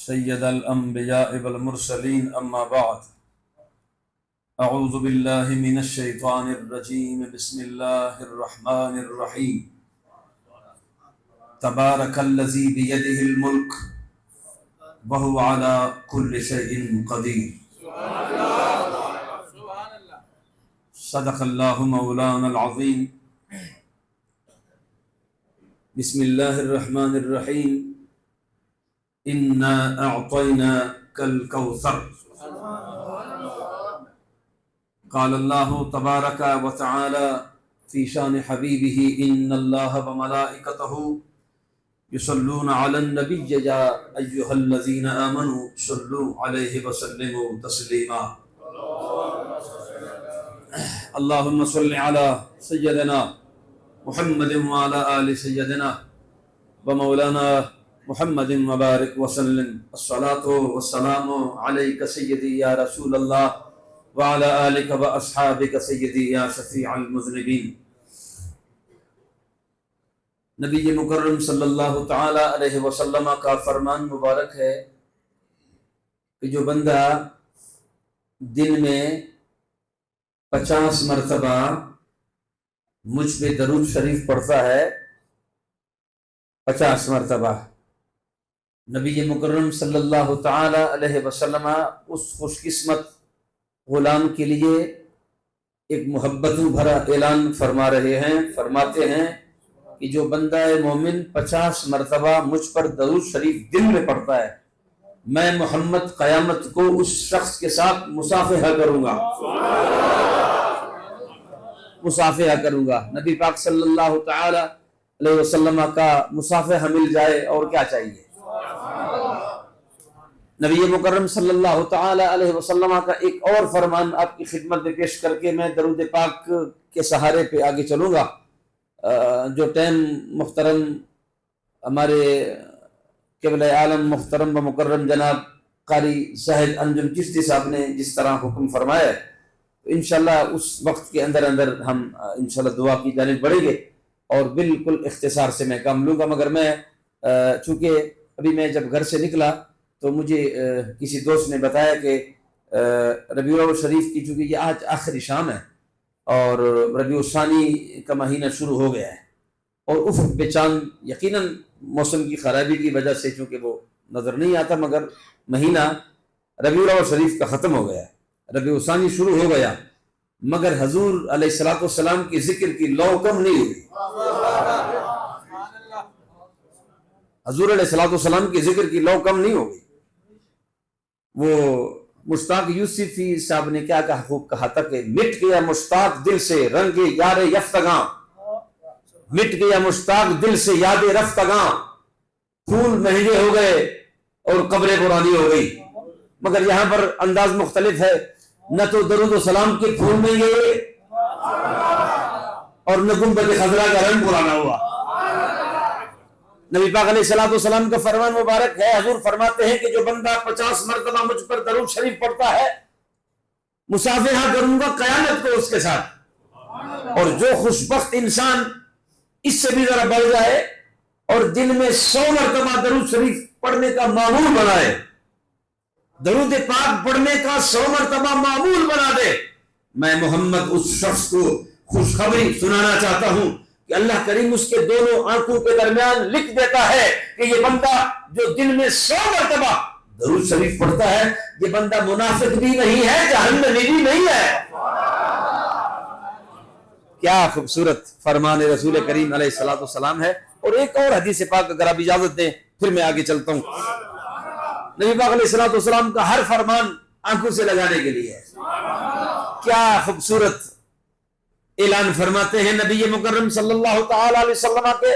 سید الانبیاء والمرسلین اما بعد اعوذ باللہ من الشیطان الرجیم بسم اللہ الرحمن الرحیم تبارک الذی بیدہ الملک وہو علی کل شیء قدیر صدق اللہ مولانا العظیم بسم اللہ الرحمن الرحیم انا اعطیناک الکوثر قال اللہ تبارک و تعالی فی شان حبیبہ ان اللہ وملائکتہ یصلون علی النبی یا ایہا الذین آمنوا صلوا علیہ وسلموا تسلیما اللہم صل علی سیدنا محمد وعلی آل سیدنا ومولانا محمد مبارک وسلم الصلاة والسلام علیک سیدی یا رسول اللہ وعلی آلک و اصحابک سیدی یا شفیع المذنبین۔ نبی مکرم صلی اللہ تعالی علیہ وسلم کا فرمان مبارک ہے کہ جو بندہ دن میں 50 مرتبہ مجھ پہ درود شریف پڑھتا ہے، 50 مرتبہ، نبی مکرم صلی اللہ تعالی علیہ وسلم اس خوش قسمت غلام کے لیے ایک محبتوں بھرا اعلان فرما رہے ہیں، فرماتے ہیں کہ جو بندہ مومن 50 مرتبہ مجھ پر درود شریف دن میں پڑھتا ہے، میں محمد قیامت کو اس شخص کے ساتھ مصافحہ کروں گا، مصافحہ کروں گا۔ نبی پاک صلی اللہ تعالی علیہ وسلم کا مصافحہ مل جائے اور کیا چاہیے۔ نبی مکرم صلی اللہ تعالی علیہ وسلم کا ایک اور فرمان آپ کی خدمت میں پیش کر کے میں درود پاک کے سہارے پہ آگے چلوں گا۔ جو ٹائم محترم ہمارے قبلہ عالم محترم و مکرم جناب قاری زاہد انجم چشتی صاحب نے جس طرح حکم فرمایا ہے، انشاءاللہ اس وقت کے اندر ہم انشاءاللہ دعا کی جانب بڑھیں گے اور بالکل اختصار سے میں کام لوں گا۔ مگر میں چونکہ ابھی میں جب گھر سے نکلا تو مجھے کسی دوست نے بتایا کہ ربیع الاول شریف کی چونکہ یہ آج آخری شام ہے اور ربیع الثانی کا مہینہ شروع ہو گیا ہے اور افق پہ چاند یقیناً موسم کی خرابی کی وجہ سے چونکہ وہ نظر نہیں آتا، مگر مہینہ ربیع الاول شریف کا ختم ہو گیا ہے، ربیع الثانی شروع ہو گیا، مگر حضور علیہ السلام کی ذکر کی لو کم نہیں ہوئی۔ حضور علیہ السلام کی ذکر کی لو کم نہیں ہو گئی۔ وہ مشتاق یوسفی صاحب نے کیا کہا تھا کہ مٹ گیا مشتاق دل سے رنگ یار یفتگاں، مٹ گیا مشتاق دل سے یاد رفتگاں، پھول مہنگے ہو گئے اور قبریں پرانی ہو گئی۔ مگر یہاں پر انداز مختلف ہے، نہ تو درود و سلام کے پھول مہنگے اور نہ گنبد خضرا کا رنگ پرانا ہوا۔ نبی پاک علیہ السلام کا فرمان مبارک ہے، حضور فرماتے ہیں کہ جو بندہ 50 مرتبہ مجھ پر درود شریف پڑھتا ہے، مصافحہ کروں گا قیامت کو اس کے ساتھ۔ اور جو خوشبخت انسان اس سے بھی ذرا بڑھ جائے اور دن میں 100 مرتبہ درود شریف پڑھنے کا معمول بنائے، درود پاک پڑھنے کا 100 مرتبہ معمول بنا دے، میں محمد اس شخص کو خوشخبری سنانا چاہتا ہوں کہ اللہ کریم اس کے دونوں آنکھوں کے درمیان لکھ دیتا ہے کہ یہ بندہ جو دن میں 100 مرتبہ درود شریف پڑھتا ہے، یہ بندہ منافق بھی نہیں ہے، جہنمی بھی نہیں ہے۔ کیا خوبصورت فرمان رسول کریم علیہ السلام ہے۔ اور ایک اور حدیث پاک اگر آپ اجازت دیں پھر میں آگے چلتا ہوں۔ نبی پاک علیہ السلام کا ہر فرمان آنکھوں سے لگانے کے لیے ہے۔ کیا خوبصورت اعلان فرماتے ہیں نبی مکرم صلی اللہ تعالی علیہ وسلم کے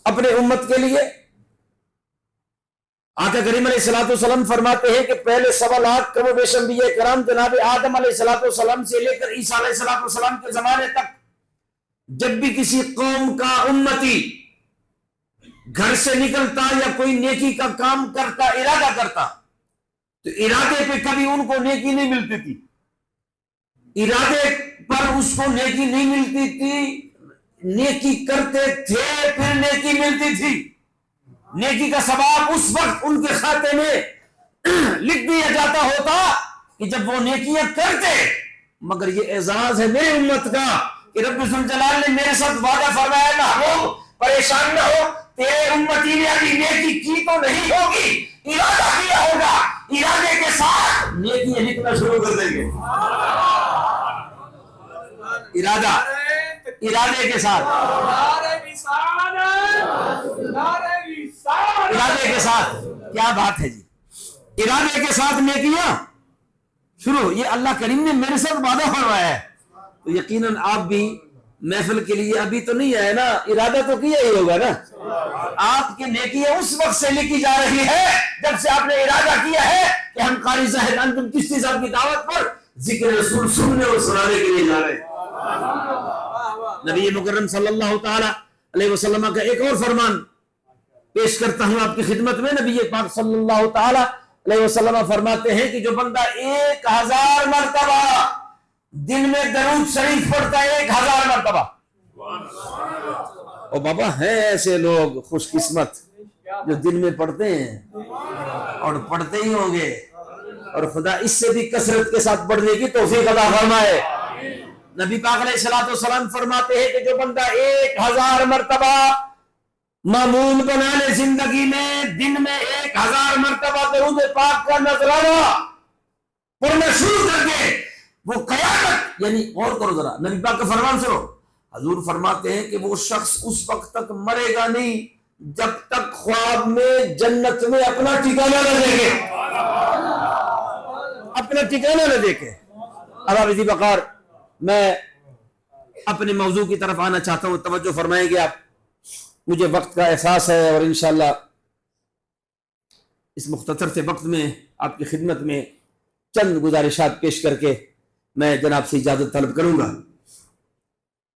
اپنے امت کے لیے۔ آقا کریم علیہ السلام فرماتے ہیں کہ پہلے 1.25 لاکھ کم و بیش انبیاء کرام جناب آدم علیہ السلام سے لے کر عیسیٰ علیہ السلام کے زمانے تک جب بھی کسی قوم کا امتی گھر سے نکلتا یا کوئی نیکی کا کام کرتا، ارادہ کرتا، تو ارادے پہ کبھی ان کو نیکی نہیں ملتی تھی، ارادے پر اس کو نیکی نہیں ملتی تھی، نیکی کرتے تھے پھر نیکی ملتی تھی۔ نیکی کا ثواب اس وقت ان کے کھاتے میں لکھ دیا جاتا ہوتا کہ جب وہ نیکیاں کرتے، مگر یہ اعزاز ہے میری امت کا کہ رب ذوالجلال نے میرے ساتھ وعدہ فرمایا محبوب پریشان نہ ہو، تیرے امتی نے ابھی نیکی کی تو نہیں ہوگی، ارادہ کیا ہوگا، ارادے کے ساتھ نیکیاں لکھنا شروع کر دیں گے۔ ارادے کے ساتھ، ارادے کے ساتھ، کیا بات ہے جی، ارادے کے ساتھ نیکیاں شروع، یہ اللہ کریم نے میرے ساتھ وعدہ فرمایا ہے، تو یقیناً آپ بھی محفل کے لیے ابھی تو نہیں آئے نا، ارادہ تو کیا ہی ہوگا نا، آپ کی نیکیاں اس وقت سے لکھی جا رہی ہے جب سے آپ نے ارادہ کیا ہے کہ ہم قاری زاہد انتم چشتی صاحب کی دعوت پر ذکر رسول سننے اور سنانے کے لیے جا رہے ہیں۔ نبی مکرم صلی اللہ تعالی علیہ وسلم کا ایک اور فرمان پیش کرتا ہوں آپ کی خدمت میں۔ نبی پاک صلی اللہ تعالی علیہ وسلم فرماتے ہیں کہ جو بندہ 1000 مرتبہ دن میں درود شریف پڑھتا ہے، 1000 مرتبہ، اور بابا ہیں ایسے لوگ خوش قسمت جو دن میں پڑھتے ہیں اور پڑھتے ہی ہوں گے، اور خدا اس سے بھی کثرت کے ساتھ پڑھنے کی توفیق عطا فرمائے۔ نبی پاک علیہ الصلوۃ والسلام فرماتے ہیں کہ جو بندہ 1000 مرتبہ معمول بنا لے زندگی میں، دن میں 1000 مرتبہ درود پاک کا نذرانہ پڑھنا شروع کر دے، وہ قیامت، یعنی غور کرو ذرا نبی پاک کا فرمان سنو، حضور فرماتے ہیں کہ وہ شخص اس وقت تک مرے گا نہیں جب تک خواب میں جنت میں اپنا ٹھکانہ نہ دیکھے، اپنا ٹھکانہ نہ دیکھے۔ اب آپ اسی بقار میں اپنے موضوع کی طرف آنا چاہتا ہوں، توجہ فرمائیں گے آپ، مجھے وقت کا احساس ہے اور انشاءاللہ اس مختصر سے وقت میں آپ کی خدمت میں چند گزارشات پیش کر کے میں جناب سے اجازت طلب کروں گا۔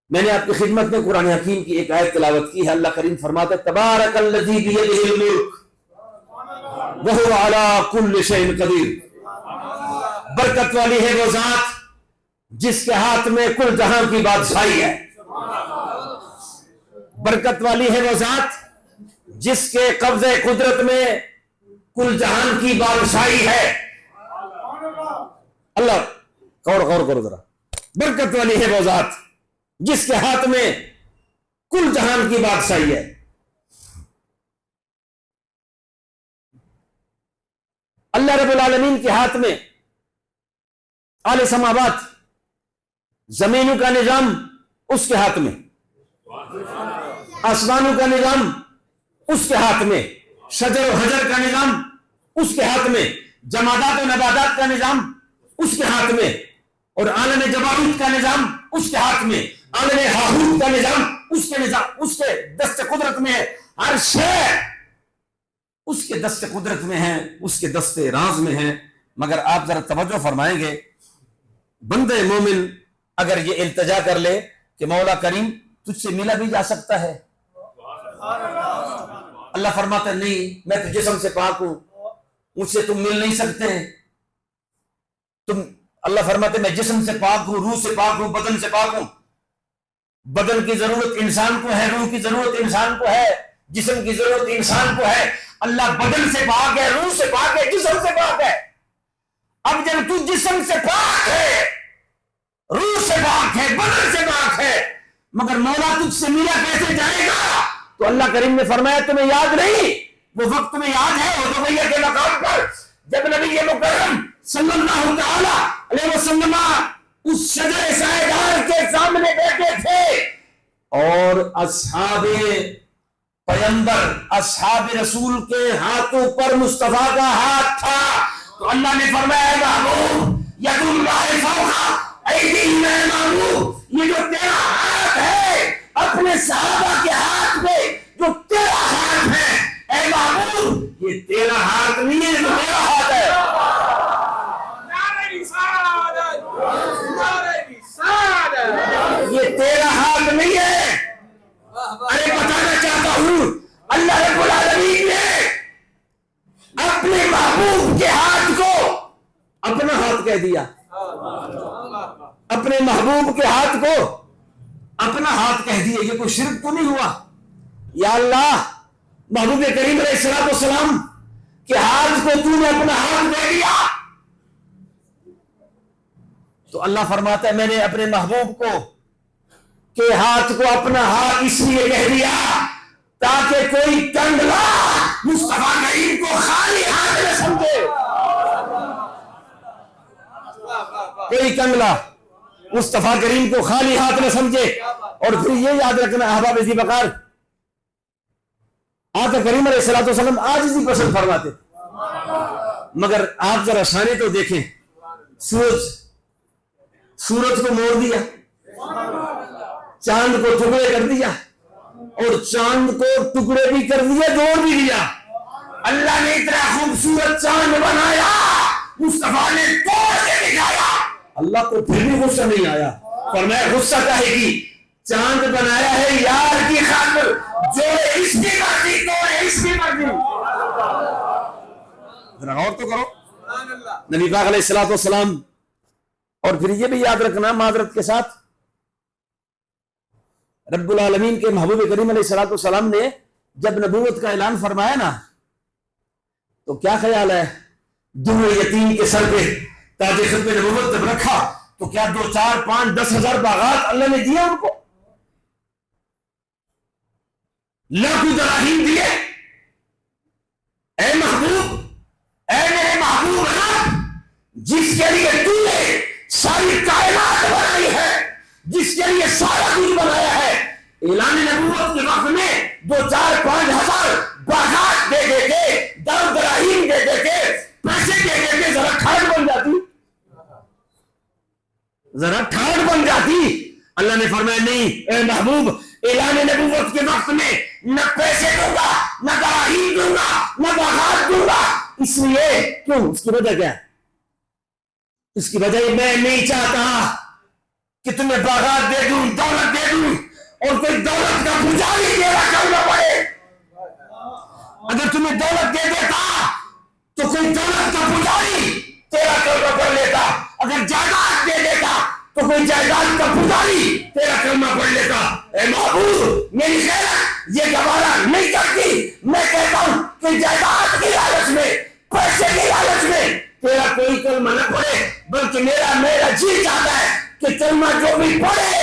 میں نے آپ کی خدمت میں قرآن حکیم کی ایک آیت تلاوت کی ہے۔ اللہ کریم فرماتا ہے تبارک الذی بیدہ الملک وہو علی کل شیء قدیر، برکت والی ہے وہ ذات جس کے ہاتھ میں کل جہاں کی بادشاہی ہے، برکت والی ہے وہ ذات جس کے قبضے قدرت میں کل جہان کی بادشاہی ہے۔ اللہ غور کرو ذرا، برکت والی ہے وہ ذات جس کے ہاتھ میں کل جہان کی بادشاہی ہے۔ اللہ رب العالمین کے ہاتھ میں اعلی سماوات، زمینوں کا نظام اس کے ہاتھ میں، آسمانوں کا نظام اس کے ہاتھ میں، شجر و حجر کا نظام اس کے ہاتھ میں، جمادات و نباتات کا نظام اس کے ہاتھ میں، اور عالم جبروت کا نظام اس کے ہاتھ میں، عالم ہاہوت کا نظام اس کے دست قدرت میں ہے۔ ہر شے اس کے دست قدرت میں ہے، اس کے دست راز میں ہے۔ مگر آپ ذرا توجہ فرمائیں گے، بندے مومن اگر یہ التجا کر لے کہ مولا کریم تجھ سے ملا بھی جا سکتا ہے، اللہ فرماتا ہے نہیں، میں تو جسم سے پاک ہوں، مجھ سے تم مل نہیں سکتے، اللہ فرماتے میں جسم سے پاک ہوں، روح سے پاک ہوں، بدن سے پاک ہوں۔ بدن کی ضرورت انسان کو ہے، روح کی ضرورت انسان کو ہے، جسم کی ضرورت انسان کو ہے۔ اللہ بدن سے پاک ہے، روح سے پاک ہے، جسم سے پاک ہے۔ اب جب تو جسم سے پاک ہے، روح سے پاک ہے، بدن سے پاک ہے، مگر مولا تجھ سے ملا کیسے جائے گا؟ تو اللہ کریم نے فرمایا تمہیں یاد نہیں، وہ وقت تمہیں یاد ہے حدیبیہ کے مقام پر جب نبی مکرم صلی اللہ تعالی علیہ وسلم اس شجر سایدار کے سامنے بیٹھے تھے اور اصحاب پیغمبر، اصحاب رسول کے ہاتھوں پر مصطفیٰ کا ہاتھ تھا، تو اللہ نے فرمایا محبوب ید اللہ فوق ایدیہم اے محبوب، یہ جو تیرا ہاتھ ہے اپنے صحابہ کے ہاتھ میں جو تیرا ہاتھ ہے اے محبوب، یہ تیرا ہاتھ نہیں ہے، یہ میرا ہاتھ ہے۔ یہ تیرا ہاتھ نہیں ہے۔ ارے بتانا چاہتا ہوں اللہ رب العالمین نے اپنے محبوب کے ہاتھ کو اپنا ہاتھ کہہ دیا، اپنے محبوب کے ہاتھ کو اپنا ہاتھ کہہ دیا۔ یہ کوئی شرک تو نہیں ہوا؟ یا اللہ محبوب کریم علیہ الصلوۃ والسلام کے ہاتھ کو تو نے اپنا ہاتھ دے دیا، تو اللہ فرماتا ہے میں نے اپنے محبوب کو کے ہاتھ کو اپنا ہاتھ اس لیے کہہ دیا تاکہ کوئی کنگلا مصطفیٰ کریم کو خالی ہاتھ نہ سمجھے، کوئی کنگلا مصطفیٰ کریم کو خالی ہاتھ نہ سمجھے۔ اور پھر یہ یاد رکھنا احباب ذی وقار، آقا کریم علیہ الصلوۃ والسلام عاجزی پسند فرماتے، مگر آپ ذرا شانے تو دیکھیں، سورج کو موڑ دیا، چاند کو ٹکڑے کر دیا، اور چاند کو ٹکڑے بھی کر دیا، جوڑ بھی دیا۔ اللہ نے اتنا خوبصورت چاند بنایا، مصطفیٰ نے توڑ کے دکھایا، اللہ کو پھر بھی غصہ نہیں آیا، فرمایا غصہ کاہے کی، چاند بنایا ہے یار کی خاطر، جو اس کی مرضی توڑے اس کی مرضی۔ ذرا غور تو کرو نبی پاک علیہ الصلوۃ والسلام۔ اور پھر یہ بھی یاد رکھنا معذرت کے ساتھ، رب العالمین کے محبوب کریم علیہ الصلوۃ والسلام نے جب نبوت کا اعلان فرمایا نا، تو کیا خیال ہے، دور یتیم کے سر پہ تاج ختم نبوت جب رکھا تو کیا 2 4 5 10 ہزار باغات اللہ نے دیا ان کو، لاکھوں دراہیم دیے؟ اے محبوب، اے میرے محبوب رب، جس کے لیے تو نے ساری کائنات بنائی ہے، جس کے لیے سارا کچھ بنایا ہے، اعلان نبوت کے وقت میں 2 4 5 ہزار باغات دے دے کے، دراہیم دے دے کے، پیسے دے دے کے ذرا ٹھاٹ بن جاتی، ذرا ٹھاٹ بن جاتی۔ اللہ نے فرمایا نہیں اے محبوب، اعلان نبوت کے وقت میں نہ پیسے دوں گا، نہ دراہیم دوں گا، نہ باغات دوں گا۔ اس لیے کیوں؟ اس کی وجہ کیا ہے؟ اس کی وجہ میں نہیں چاہتا کہ تمہیں باغات دے دوں، دولت دے دوں، اور کوئی دولت کا پجاری تیرا کرنا پڑے۔ اگر تمہیں دولت دے دیتا تو کوئی دولت کا پجاری تیرا کرنا پڑ لیتا، اگر جائیداد دے دیتا تو کوئی جائیداد کا پجاری تیرا کرنا پڑ لیتا۔ اے محبوب، میری خیرت یہ گوارا نہیں کرتی، میں کہتا ہوں کہ جائیداد کی لالچ میں، پیسے کی لالچ میں تیرا کوئی کلمہ نہ پڑے، بلکہ میرا جی چاہتا ہے کہ کلمہ جو بھی پڑھے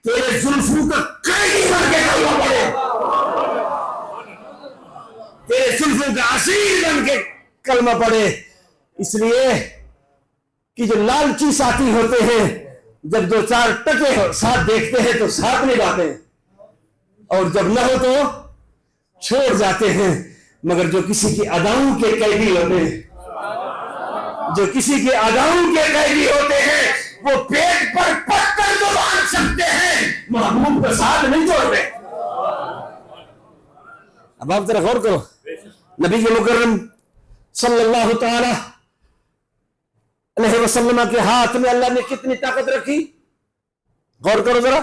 تیرے زلفوں کا قیدی بن کے کلمہ پڑھے، تیرے زلفوں کا اسیر بن کے کلمہ پڑھے۔ اس لیے کہ جو لالچی ساتھی ہوتے ہیں جب 2 4 ٹکے ساتھ دیکھتے ہیں تو ساتھ نبھاتے ہیں، اور جب نہ ہو تو چھوڑ جاتے ہیں، مگر جو کسی کی اداؤں کے قیدی ہوتے ہیں، جو کسی کے اداؤں کے قیدی ہوتے ہیں، وہ پیٹ پر پتھر تو باندھ سکتے ہیں، محبوب کا ساتھ نہیں چھوڑتے۔ اب آپ ذرا غور کرو، نبی مکرم صلی اللہ تعالی علیہ وسلم کے ہاتھ میں اللہ نے کتنی طاقت رکھی، غور کرو ذرا،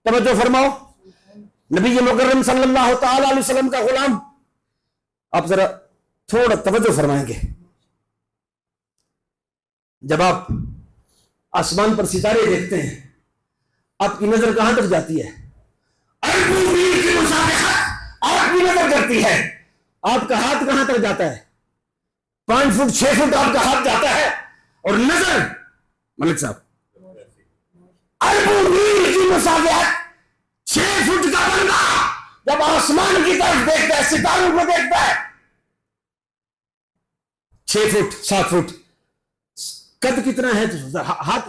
توجہ فرماؤ۔ نبی مکرم صلی اللہ تعالی علیہ وسلم کا غلام، آپ ذرا تھوڑا توجہ فرمائیں گے، جب آپ آسمان پر ستارے دیکھتے ہیں آپ کی نظر کہاں تک جاتی ہے؟ اربوں میل کی مسافت آپ کی نظر کرتی ہے، آپ کا ہاتھ کہاں تک جاتا ہے؟ 5 فٹ 6 فٹ آپ کا ہاتھ جاتا ہے، اور نظر ملک صاحب اربوں میل کی مسافت 6 فٹ کا بندہ جب آسمان کی طرف دیکھتا ہے، ستاروں کو دیکھتا ہے، 6 فٹ 7 فٹ قد کتنا ہے، تو ہاتھ،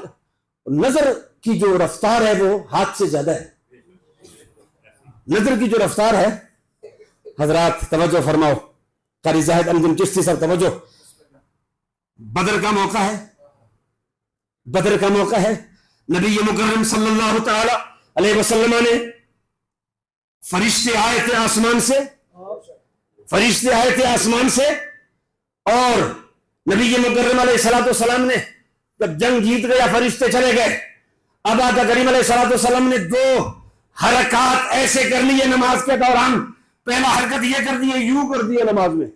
نظر کی جو رفتار ہے وہ ہاتھ سے زیادہ ہے، نظر کی جو رفتار ہے۔ حضرات توجہ فرماؤ، قاری زاہد انجم چشتی صاحب توجہ، بدر کا موقع ہے، بدر کا موقع ہے، نبی مکرم صلی اللہ تعالی علیہ وسلم نے فرشتے آئے تھے آسمان سے، فرشتے آئے تھے آسمان سے، اور نبی مکرم علیہ الصلوۃ والسلام نے جب جنگ جیت گیا فرشتے چلے گئے، اب آقا کریم علیہ الصلوۃ والسلام نے 2 حرکات ایسے کر لیے نماز کے دوران، پہلا حرکت یہ کر دی، یوں کر دیا نماز میں،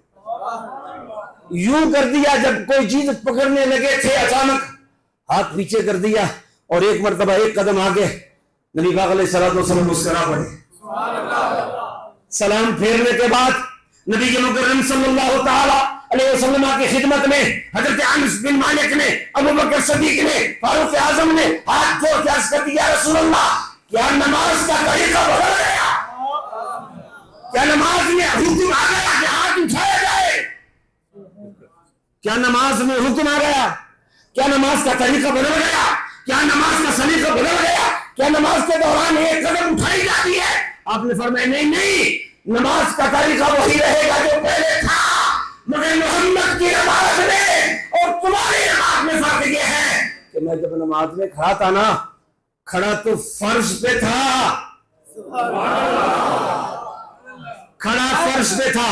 یوں کر دیا، جب کوئی چیز پکڑنے لگے تھے اچانک ہاتھ پیچھے کر دیا، اور ایک مرتبہ ایک قدم آگے، نبی پاک علیہ الصلوۃ والسلام مسکرا پڑے، سلام پھیرنے کے بعد نبی مکرم صلی اللہ تعالی علیہ وسلم کی خدمت میں حضرت انس بن مالک نے، ابو بکر صدیق نے، فاروق اعظم نے ہاتھ جوڑ کے عرض کر دیا، یا رسول اللہ کیا نماز کا طریقہ بدل گیا؟ کیا نماز میں حکم آ گیا کہ ہاتھ اٹھایا جائے؟ کیا نماز میں حکم آ گیا؟ کیا نماز کا طریقہ بدل گیا؟ کیا نماز کا سلیقہ بدل گیا؟ کیا نماز کے دوران ایک قدم اٹھائی جاتی ہے؟ آپ نے فرمایا نہیں، نماز کا طریقہ وہی رہے گا جو پہلے تھا، مگر محمد کی نماز میں اور تمہاری نماز میں فرق یہ ہے کہ میں جب نماز میں کھڑا تھا نا، کھڑا تو فرش پہ تھا، کھڑا فرش پہ تھا،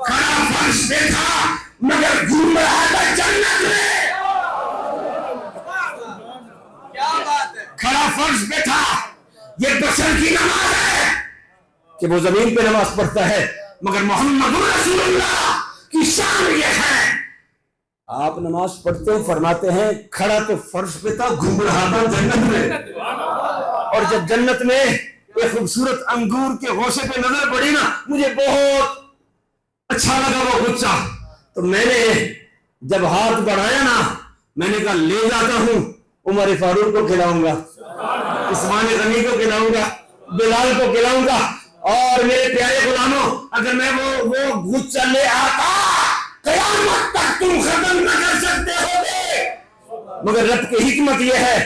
کھڑا فرش پہ تھا، مگر گھوم رہا تھا جنت میں، کھڑا فرش پہ تھا۔ یہ بشر کی نماز ہے کہ وہ زمین پہ نماز پڑھتا ہے، مگر محمد رسول اللہ کی شان یہ ہے، آپ نماز پڑھتے ہیں فرماتے ہیں کھڑا تو فرش پہ تھا، گھوم رہا تھا جنت میں۔ اور جب جنت میں ایک خوبصورت انگور کے غوثے پہ نظر پڑی نا، مجھے بہت اچھا لگا وہ غصہ، تو میں نے جب ہاتھ بڑھایا نا، میں نے کہا لے جاتا ہوں، عمر فاروق کو کھلاؤں گا، عثمان غنی کو کھلاؤں گا، بلال کو کھلاؤں گا، اور میرے پیارے غلاموں اگر میں وہ غصہ لے آتا قیامت تک تم ختم نہ کر سکتے ہو، مگر رب کی حکمت یہ ہے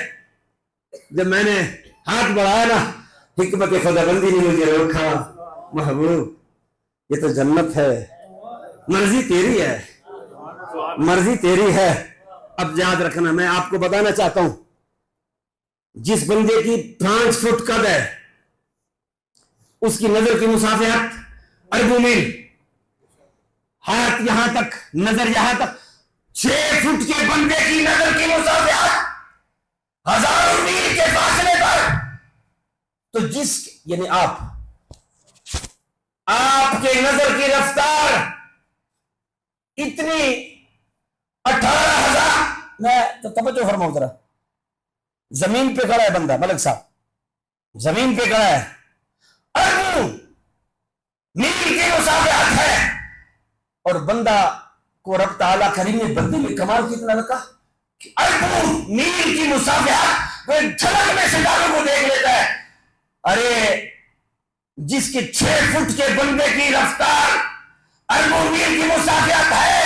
جب میں نے ہاتھ بڑھایا نا، حکمت خدا بندی نے مجھے روکا، محبوب یہ تو جنت ہے، مرضی تیری ہے، مرضی تیری ہے۔ اب یاد رکھنا، میں آپ کو بتانا چاہتا ہوں، جس بندے کی 5 فٹ قد ہے اس کی نظر کی مسافت اربوں میل، ہاتھ یہاں تک، نظر یہاں تک، 6 فٹ کے بندے کی نظر کی مسافت 1000 میل کے فاصلے پر، تو یعنی آپ کے نظر کی رفتار اتنی 18,000، میں تو توجہ فرماؤں ذرا، زمین پہ کھڑا ہے بندہ، ملک صاحب زمین پہ کھڑا ہے، اربوں میل کی مسافت ہے، اور بندہ کو رب تعالیٰ کریم نے بندے میں کمال کتنا رکھا کہ اربوں میل کی مسافت وہ جھلک میں ستاروں کو دیکھ لیتا ہے۔ ارے جس کی 6 فٹ کے بندے کی رفتار اربوں میل کی مسافت ہے،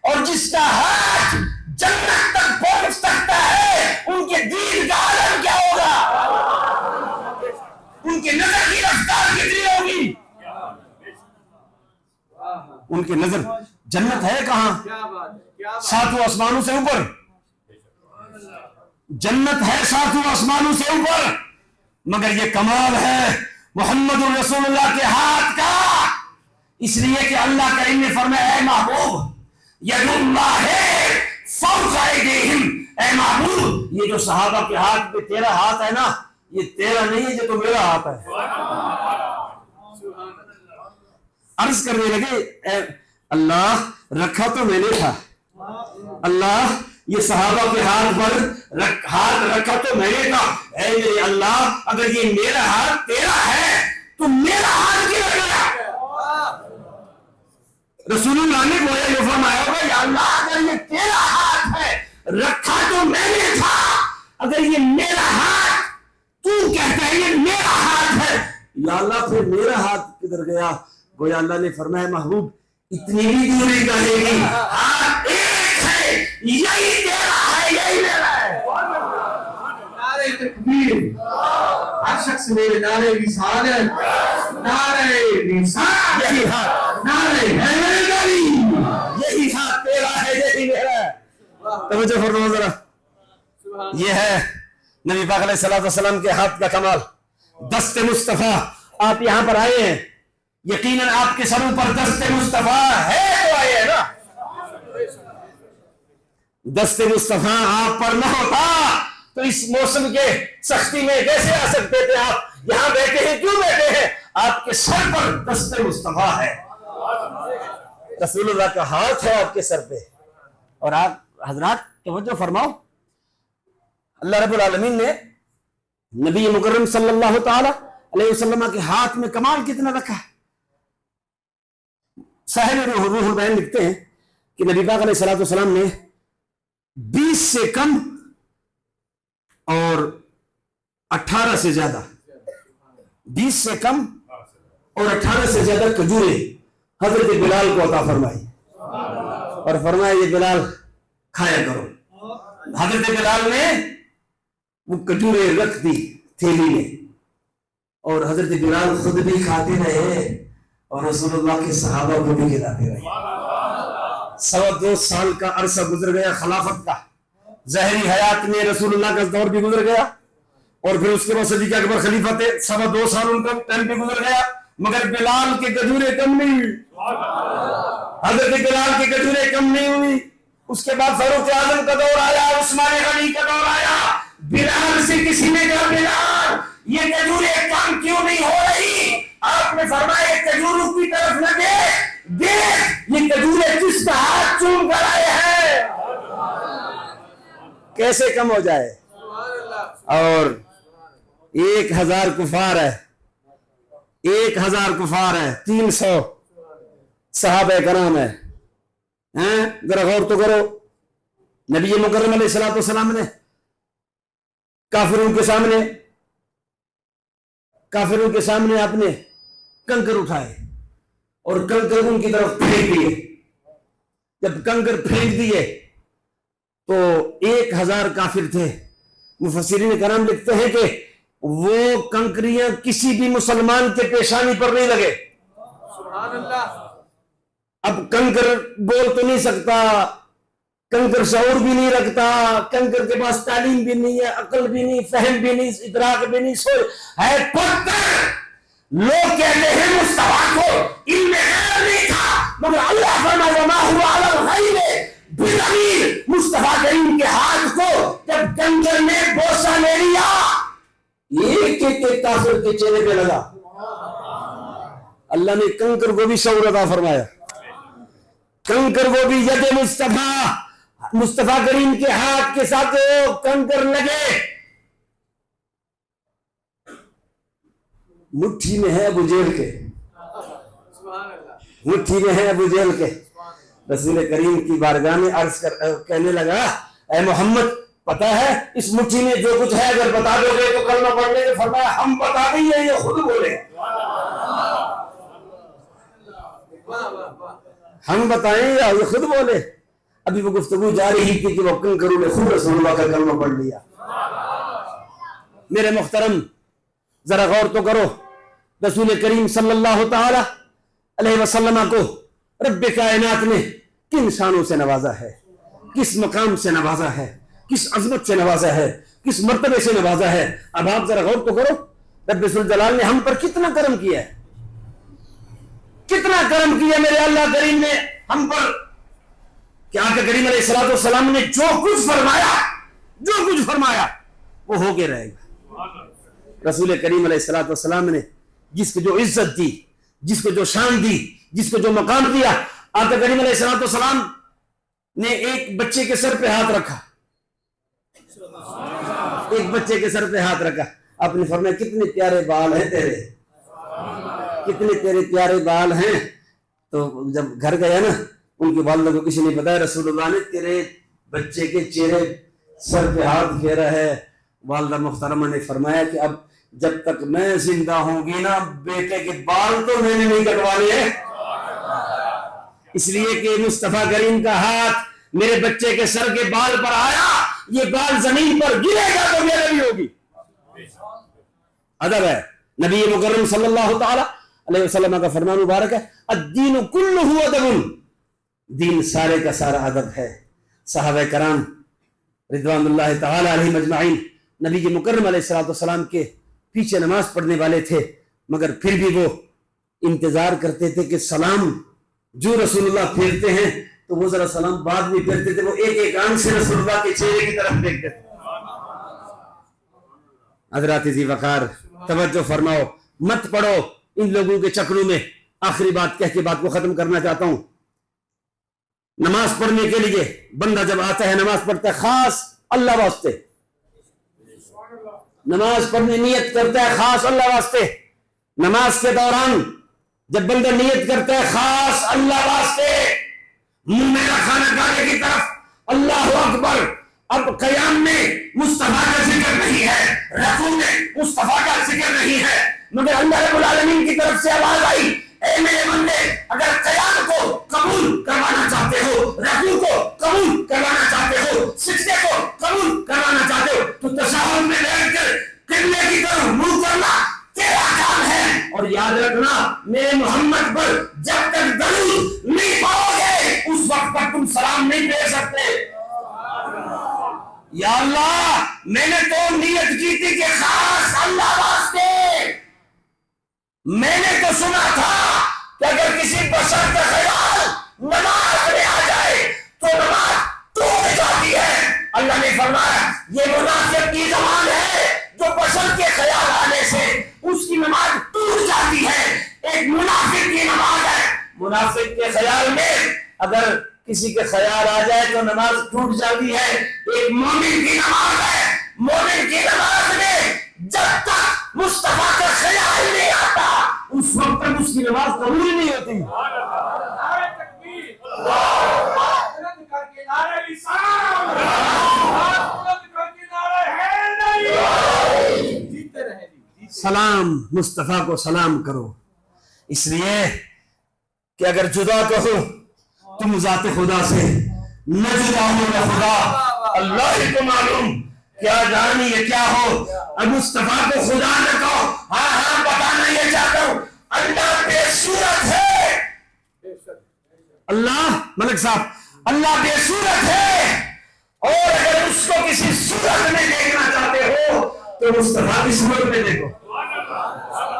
اور جس کا ہاتھ جنت تک پہنچ سکتا ہے، ان کے دین کا عالم کیا ہوگا، ان کی نظر کی رفتار کتنی ہوگی، ان کی نظر۔ جنت ہے کہاں؟ 7 آسمانوں سے اوپر، جنت ہے 7 آسمانوں سے اوپر، مگر یہ کمال ہے محمد رسول اللہ کے ہاتھ کا، اس لیے کہ اللہ کریم نے فرمایا اے محبوب ید اللہ فوق ایدیہم، اے محبوب یہ جو صحابہ کے ہاتھ پہ تیرا ہاتھ ہے نا، یہ تیرا نہیں ہے، یہ تو میرا ہاتھ ہے۔ عرض کرنے لگے اے اللہ رکھا تو میں نے تھا، اللہ یہ صحابہ کے ہاتھ پر ہاتھ رکھا تو میں نے تھا، اے میرے اللہ اگر یہ میرا ہاتھ تیرا ہے تو میرا ہاتھ کیوں لگا؟ رسول اللہ نے گویا یہ فرمایا ہوگا یا اللہ اگر یہ تیرا ہاتھ ہے رکھا تو میں نے تھا، اگر یہ میرا ہاتھ تو کہتا ہے یہ میرا ہاتھ ہے، یا اللہ پھر میرا ہاتھ کدھر گیا؟ گویا اللہ نے فرمایا محبوب اتنی بھی دوری کا نہیں، ہاتھ ایک ہے، یہی تیرا ہے یہی میرا ہے۔ نعرہ تکبیر، ہر شخص میرے نعرہ رسالت، نعرہ رسالت، یہی ہاتھ، نعرہ حیدری، یہی ہاتھ تیرا ہے یہی میرا ہے۔ توجہ فرماؤ ذرا، یہ ہے نبی پاک علیہ الصلوۃ والسلام کے ہاتھ کا کمال۔ دست مصطفیٰ، آپ یہاں پر آئے ہیں، یقیناً آپ کے سروں پر دست مصطفیٰ ہے تو آئے ہیں نا، دست مصطفیٰ آپ پر نہ ہوتا تو اس موسم کے سختی میں کیسے آ سکتے تھے؟ آپ یہاں بیٹھے ہیں، کیوں بیٹھے ہیں؟ آپ کے سر پر دست مصطفیٰ ہے، رسول اللہ کا ہاتھ ہے آپ کے سر پہ۔ اور آپ حضرات توجہ فرماؤ، اللہ رب العالمین نے نبی مکرم صلی اللہ تعالی علیہ وسلم کے ہاتھ میں کمال کتنا رکھا ہے. صاحب روح البیان لکھتے ہیں کہ نبی پاک علیہ الصلوۃ والسلام نے 20 سے کم اور 18 سے زیادہ 20 سے کم اور 18 سے زیادہ کھجوریں حضرت بلال کو عطا فرمائی اور فرمایا یہ بلال کھایا کرو. حضرت بلال نے وہ کھجوریں رکھ دی تھیلی میں اور حضرت بلال خود بھی کھاتے رہے اور رسول اللہ کے صحابہ کو بھی کھلاتے رہے. 2.25 سال کا عرصہ گزر گیا خلافت کا. ظاہری حیات میں رسول اللہ کا دور بھی گزر گیا اور پھر اس کے بعد صدیق اکبر خلیفہ تھے. 2.25 سال ان کا ٹائم بھی گزر گیا مگر بلال کے کھجوریں کم نہیں ہوئی. حضرت بلال کی کھجوریں کم نہیں ہوئی. اس کے بعد فاروق اعظم کا دور آیا, عثمان غنی کا دور آیا. بلال سے کسی نے کہا بلال یہ کھجوریں کم کیوں نہیں ہو رہی؟ آپ نے فرمایا کھجوروں کی طرف نہ دیکھ یہ کھجوریں کس کا ہاتھ چوم کر آئے ہیں, کیسے کم ہو جائے. اور 1000 کفار ہے, 1000 کفار ہے, 300 صحابہ کرام ہے. ذرا غور تو کرو, نبی مکرم علیہ الصلوۃ والسلام نے کافروں کے سامنے اپنے کنکر اٹھائے اور کنکر ان کی طرف پھینک دیے. جب کنکر پھینک دیے تو 1000 کافر تھے. مفسرین کرام لکھتے ہیں کہ وہ کنکریاں کسی بھی مسلمان کے پیشانی پر نہیں لگے. سبحان اللہ. اب کنکر بول تو نہیں سکتا, کنکر شعور بھی نہیں رکھتا, کنکر کے پاس تعلیم بھی نہیں ہے, عقل بھی نہیں, فہم بھی نہیں, ادراک بھی نہیں, سوچ ہے پتھر. لوگ کہتے ہیں مصطفیٰ کو علم غیب نہیں تھا مگر اللہ فرمایا وما هو علی الغیب بضنین. مصطفیٰ کریم کے ہاتھ کو جب کنکر نے بوسہ لے لیا ایک ایک کافر کے چہرے پہ لگا. اللہ نے کنکر کو بھی شعور عطا فرمایا, کنکر کو بھی ید مصطفیٰ کریم کے ہاتھ کے ساتھ کنکر لگے. مٹھی میں ہے ابو جہل کے, مٹھی میں ہے ابو جہل کے. رسول کریم کی بارگاہ میں عرض کہنے لگا اے محمد پتا ہے اس مٹھی میں جو کچھ ہے اگر بتا دو گے تو کلمہ پڑھ لیں گے. فرمایا ہم بتا دیں گے یہ خود بولے, ہم بتائیں یا یہ خود بولے. ابھی وہ گفتگو جا رہی تھی کہ وہ کنکروں نے خود رسول اللہ کا کلمہ پڑھ لیا. میرے محترم ذرا غور تو کرو, رسول کریم صلی اللہ تعالی علیہ وسلم کو رب کائنات نے کن شانوں سے نوازا ہے, کس مقام سے نوازا ہے, کس عظمت سے نوازا ہے, کس مرتبے سے نوازا ہے. اب آپ ذرا غور تو کرو رب ذوالجلال نے ہم پر کتنا کرم کیا ہے, کتنا کرم کیا میرے اللہ کریم نے ہم پر کہ آقا کریم علیہ الصلوۃ والسلام نے جو کچھ فرمایا وہ ہو کے رہے گا. رسول کریم علیہ الصلوۃ والسلام نے جس کو جو عزت دی, جس کو جو شان دی, جس کو جو مقام دیا, آقا کریم علیہ الصلوۃ والسلام نے ایک بچے کے سر پہ ہاتھ رکھا, ایک بچے کے سر پہ ہاتھ رکھا. آپ نے فرمایا کتنے پیارے بال ہیں تیرے, کتنے تیرے پیارے بال ہیں. تو جب گھر گیا نا ان کے والدہ کو کسی نے بتایا رسول اللہ نے تیرے بچے کے چہرے سر پہ ہاتھ پھیرا ہے. والدہ محترمہ نے فرمایا کہ اب جب تک میں زندہ ہوں گی نا بیٹے کے بال تو میں نے نہیں کٹوانے ہیں, اس لیے کہ مصطفیٰ کریم کا ہاتھ میرے بچے کے سر کے بال پر آیا, یہ بال زمین پر گرے گا تو میرے بھی ہوگی. ادب ہے. نبی مکرم صلی اللہ تعالی علیہ وسلم کا فرمان مبارک ہے الدین کلہ ادب, دین سارے کا سارا ادب ہے. صحابہ کرام رضوان اللہ تعالی علیہم اجمعین نبی مکرم علیہ الصلوۃ والسلام کے پیچھے نماز پڑھنے والے تھے مگر پھر بھی وہ انتظار کرتے تھے کہ سلام جو رسول اللہ پھیرتے ہیں تو وہ ذرا سلام بعد میں پھیرتے تھے, وہ ایک ایک آنکھ سے رسول اللہ کے چہرے کی طرف دیکھتے تھے. حضرات ذی وقار توجہ فرماؤ, مت پڑھو ان لوگوں کے چکروں میں. آخری بات کہہ کے بات کو ختم کرنا چاہتا ہوں. نماز پڑھنے کے لیے بندہ جب آتا ہے نماز پڑھتا ہے خاص اللہ واسطے, نماز پڑھنے نیت کرتا ہے خاص اللہ واسطے. نماز کے دوران جب بندہ نیت کرتا ہے خاص اللہ واسطے، منہ میں کھانا کھانے کی طرف، اللہ اکبر، اب قیام میں مصطفیٰ کا ذکر نہیں ہے، رکوع میں مصطفیٰ کا ذکر نہیں ہے، مگر اللہ رب العالمین کی طرف سے آواز آئی، اے میرے بندے اگر قیام کو قبول کروانا چاہتے ہو، رکوع کو قبول کروانا چاہتے ہو، سجدے کو قبول کروانا چاہتے ہو، تو تشہد میں بیٹھ کر قبلے کی طرف منہ کرنا تیرا کام ہے۔ اور یاد رکھنا میرے محمد پر جب تک درود نہیں پاؤ گے اس وقت تک تم سلام نہیں دے سکتے۔ یا اللہ میں نے تو نیت کی تھی کہ خاص اللہ واسطے، میں نے تو سنا تھا کہ اگر کسی بشر کا خیال نماز میں آ جائے تو نماز ٹوٹ جاتی ہے۔ اللہ نے فرمایا یہ منافق کی زبان ہے جو بشر کے خیال آنے سے اس کی نماز ٹوٹ جاتی ہے۔ ایک منافق کی نماز ہے، منافق کے خیال میں اگر کسی کے خیال آ جائے تو نماز ٹوٹ جاتی ہے۔ ایک مومن کی نماز ہے، مومن کی نماز میں جب تک مصطفیٰ کا خیال نہیں آتا اس وقت تک اس کی نماز قبول ہی نہیں ہوتی۔ سلام مصطفیٰ کو سلام کرو، اس لیے کہ اگر جدا کہو تم ذات خدا سے نہ جدا ہو نہ خدا، اللہ ہی کو معلوم کیا جانی ہے کیا ہو۔ اب مصطفیٰ کو خدا نہ کہو، ہاں بتانا یہ چاہتا ہوں اللہ بے صورت ہے، اللہ ملک صاحب اللہ بے صورت ہے، اور اگر اس کو کسی صورت میں دیکھنا چاہتے ہو تو مصطفیٰ کی صورت میں دیکھو۔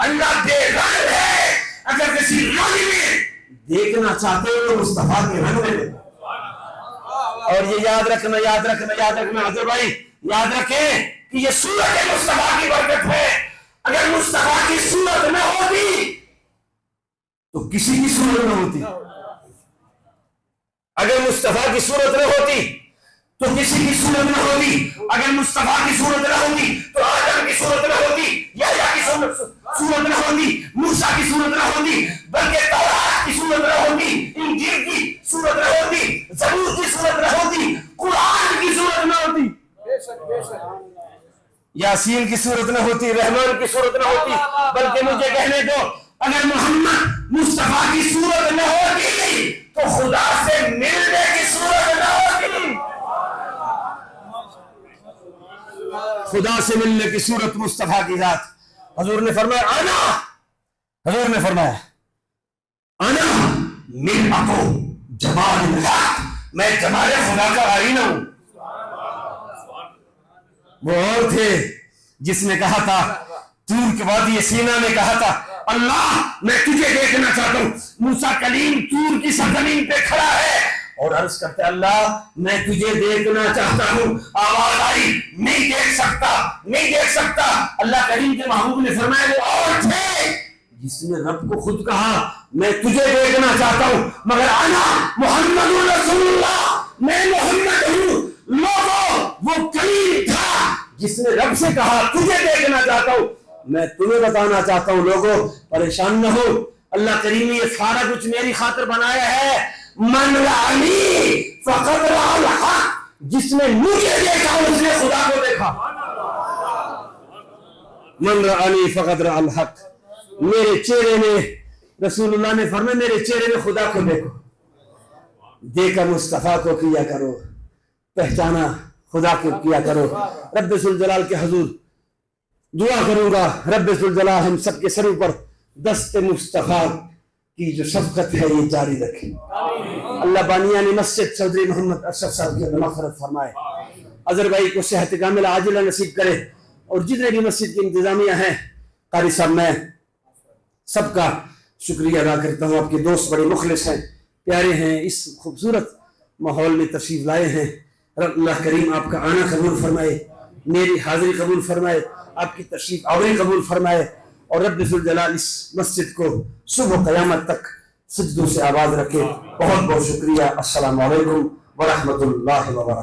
اللہ بے رنگ ہے، اگر کسی رنگ میں دیکھنا چاہتے ہو تو مصطفیٰ کے رنگ میں دیکھو۔ اور یہ یاد رکھنا حضرت بھائی یاد رکھیں کہ یہ صورت مصطفیٰ کی برکت ہے۔ اگر مصطفیٰ کی صورت نہ ہوتی تو کسی کی صورت نہ ہوتی، اگر مصطفیٰ کی صورت نہ ہوتی تو کسی کی صورت نہ ہوتی، اگر مصطفیٰ کی صورت نہ ہوتی تو آدم کی صورت نہ ہوتی، یحییٰ کی صورت نہ ہوتی، موسیٰ کی صورت نہ ہوتی، بلکہ تورات کی صورت نہ ہوتی، انجیل کی صورت نہ ہوتی، زبور کی صورت نہ ہوتی، قرآن کی صورت نہ ہوتی، یاسین کی صورت نہ ہوتی، رحمان کی صورت نہ ہوتی، بلکہ مجھے کہنے دو اگر محمد مصطفیٰ کی صورت نہ ہوتی تو خدا سے ملنے کی صورت نہ ہوتی۔ خدا سے ملنے کی صورت مصطفیٰ کی ذات۔ حضور نے فرمایا انا ملء جمال الحق، میں جمال خدا کا آئینہ ہوں۔ وہ اور تھے جس نے کہا تھا طور کے وادی سینا میں کہا تھا اللہ میں تجھے دیکھنا چاہتا ہوں۔ موسیٰ کلیم طور کی سرزمین پہ کھڑا ہے اور عرض کرتے اللہ میں تجھے دیکھنا چاہتا ہوں، آواز آئی نہیں دیکھ سکتا۔ اللہ کریم کے محبوب نے فرمایا وہ اور تھے جس نے رب کو خود کہا میں تجھے دیکھنا چاہتا ہوں، مگر انا محمد رسول اللہ، میں محمد ہوں۔ لوگوں وہ کلیم تھا جس نے رب سے کہا تجھے دیکھنا چاہتا ہوں، میں تمہیں بتانا چاہتا ہوں۔ لوگوں پریشان نہ ہو، اللہ کریم نے یہ سارا کچھ میری خاطر بنایا ہے۔ من رآنی فقد رأى الحق، جس نے مجھے دیکھا اس نے خدا کو دیکھا۔ من رآنی فقد رأى الحق، میرے چہرے میں رسول اللہ نے فرمایا میرے چہرے میں خدا کو دیکھو، دیکھا مصطفیٰ کو کیا کرو، پہچانا خدا کو کیا کرو۔ رب ذوالجلال کے حضور دعا کروں گا رب ذوالجلال ہم سب کے سروں پر دست مصطفیٰ کی جو شفقت ہے یہ جاری رکھے۔ اللہ بانیان مسجد چودھری محمد اشرف صاحب کی مغفرت فرمائے، اظہر بھائی کو صحت کاملہ عاجلہ نصیب کرے، اور جتنے بھی مسجد کی انتظامیہ ہیں، قاری صاحب میں سب کا شکریہ ادا کرتا ہوں۔ آپ کے دوست بڑے مخلص ہیں، پیارے ہیں، اس خوبصورت ماحول میں تشریف لائے ہیں۔ اللہ کریم آپ کا آنا قبول فرمائے، میری حاضری قبول فرمائے، آپ کی تشریف آوری قبول فرمائے، اور رب ذوالجلال اس مسجد کو صبح قیامت تک سجدوں سے آباد رکھے۔ بہت بہت شکریہ۔ السلام علیکم ورحمۃ اللہ وبرکاتہ۔